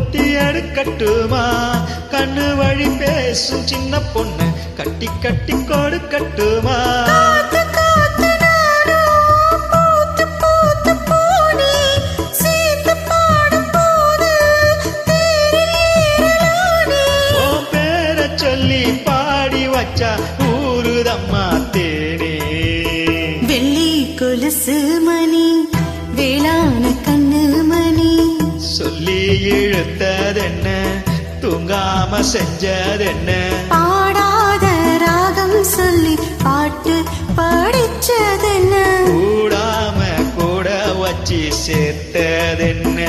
ஊட்டி எடுக்கட்டுமா கண்ணு வழி பேசும் சின்ன பொண்ணு கட்டி கட்டி கொடுக்கட்டுமா சொல்லி பாடி வச்சா ஊருதம்மா தேனே வெள்ளி கொலுசு மணி வேளாண் கண்ணு மணி சொல்லி இழுத்ததென்ன தூங்காம செஞ்சதென்ன பாடாத ராகம் சொல்லி பாட்டு படிச்சதென்ன கூடாம கூட வச்சு சேர்த்ததென்ன